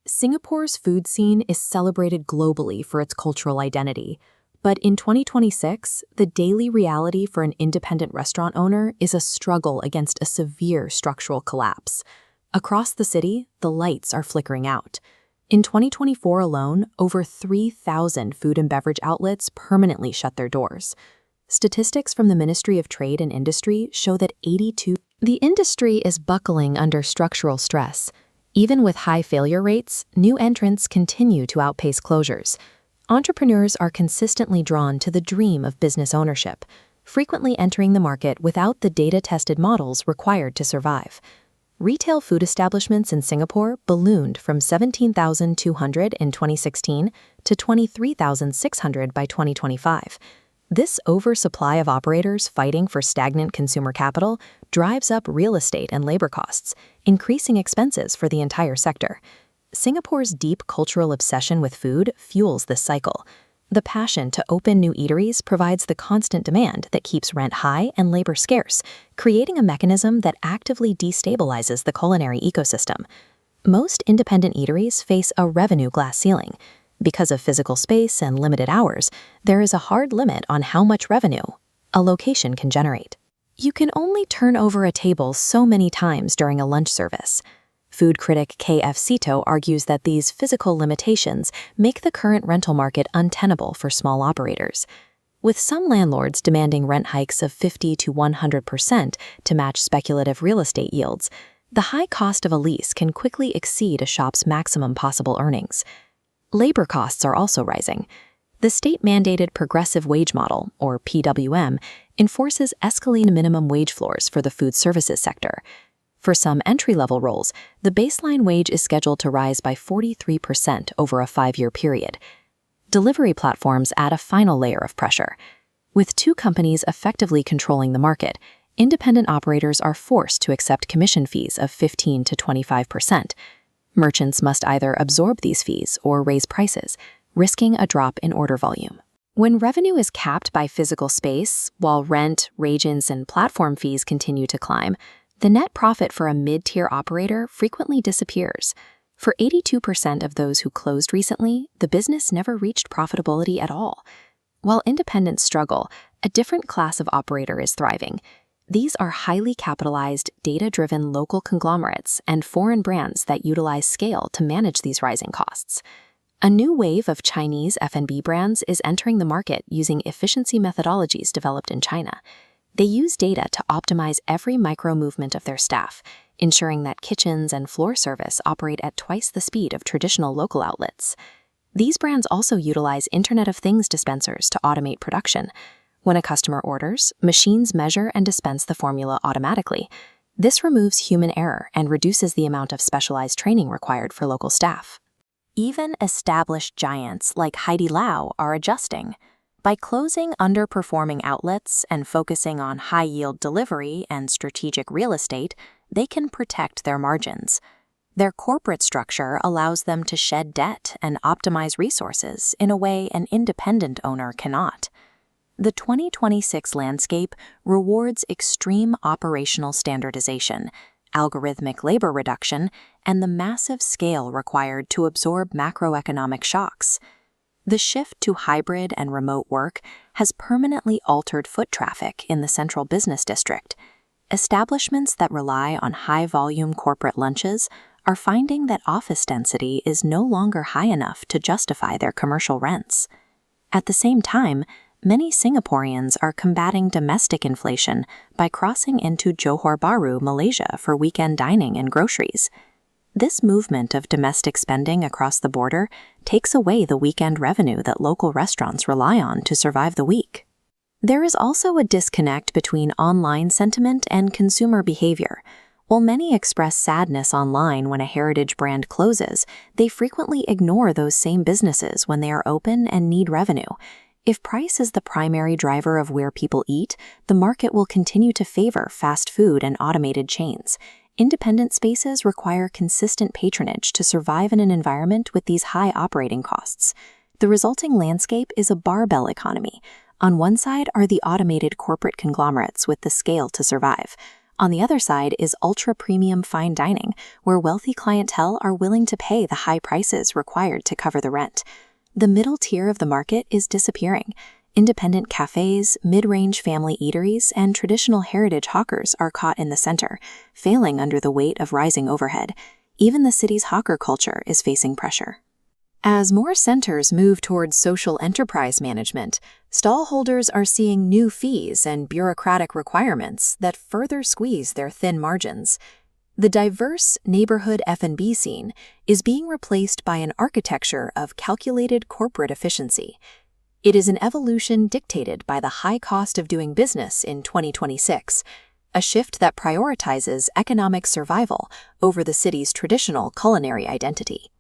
Singapore's food scene is celebrated globally for its cultural identity, but in 2026, the daily reality for an independent restaurant owner is a struggle against a severe structural collapse. Across the city, the lights are flickering out. In 2024 alone, over 3,000 food and beverage outlets permanently shut their doors. Statistics from the Ministry of Trade and Industry show that The industry is buckling under structural stress. Even with high failure rates, new entrants continue to outpace closures. Entrepreneurs are consistently drawn to the dream of business ownership, frequently entering the market without the data-tested models required to survive. Retail food establishments in Singapore ballooned from 17,200 in 2016 to 23,600 by 2025. This oversupply of operators fighting for stagnant consumer capital drives up real estate and labor costs, increasing expenses for the entire sector. Singapore's deep cultural obsession with food fuels this cycle. The passion to open new eateries provides the constant demand that keeps rent high and labor scarce, creating a mechanism that actively destabilizes the culinary ecosystem. Most independent eateries face a revenue glass ceiling. Because of physical space and limited hours, there is a hard limit on how much revenue a location can generate. You can only turn over a table so many times during a lunch service. Food critic K.F. Sito argues that these physical limitations make the current rental market untenable for small operators. With some landlords demanding rent hikes of 50 to 100% to match speculative real estate yields, the high cost of a lease can quickly exceed a shop's maximum possible earnings. Labor costs are also rising. The state-mandated progressive wage model, or PWM, enforces escalating minimum wage floors for the food services sector. For some entry-level roles, the baseline wage is scheduled to rise by 43% over a 5-year period. Delivery platforms add a final layer of pressure. With two companies effectively controlling the market, independent operators are forced to accept commission fees of 15 to 25%. Merchants must either absorb these fees or raise prices, risking a drop in order volume. When revenue is capped by physical space, while rent, reagents, and platform fees continue to climb, the net profit for a mid-tier operator frequently disappears. For 82% of those who closed recently, the business never reached profitability at all. While independents struggle, a different class of operator is thriving. These are highly capitalized, data-driven local conglomerates and foreign brands that utilize scale to manage these rising costs. A new wave of Chinese F&B brands is entering the market using efficiency methodologies developed in China. They use data to optimize every micro-movement of their staff, ensuring that kitchens and floor service operate at twice the speed of traditional local outlets. These brands also utilize Internet of Things dispensers to automate production. When a customer orders, machines measure and dispense the formula automatically. This removes human error and reduces the amount of specialized training required for local staff. Even established giants like Haidilao are adjusting. By closing underperforming outlets and focusing on high-yield delivery and strategic real estate, they can protect their margins. Their corporate structure allows them to shed debt and optimize resources in a way an independent owner cannot. The 2026 landscape rewards extreme operational standardization, algorithmic labor reduction, and the massive scale required to absorb macroeconomic shocks. The shift to hybrid and remote work has permanently altered foot traffic in the central business district. Establishments that rely on high-volume corporate lunches are finding that office density is no longer high enough to justify their commercial rents. At the same time, many Singaporeans are combating domestic inflation by crossing into Johor Bahru, Malaysia for weekend dining and groceries. This movement of domestic spending across the border takes away the weekend revenue that local restaurants rely on to survive the week. There is also a disconnect between online sentiment and consumer behavior. While many express sadness online when a heritage brand closes, they frequently ignore those same businesses when they are open and need revenue. If price is the primary driver of where people eat, the market will continue to favor fast food and automated chains. Independent spaces require consistent patronage to survive in an environment with these high operating costs. The resulting landscape is a barbell economy. On one side are the automated corporate conglomerates with the scale to survive. On the other side is ultra-premium fine dining, where wealthy clientele are willing to pay the high prices required to cover the rent. The middle tier of the market is disappearing. Independent cafes, mid-range family eateries, and traditional heritage hawkers are caught in the center, failing under the weight of rising overhead. Even the city's hawker culture is facing pressure. As more centers move towards social enterprise management, stallholders are seeing new fees and bureaucratic requirements that further squeeze their thin margins. The diverse neighborhood F&B scene is being replaced by an architecture of calculated corporate efficiency. It is an evolution dictated by the high cost of doing business in 2026, a shift that prioritizes economic survival over the city's traditional culinary identity.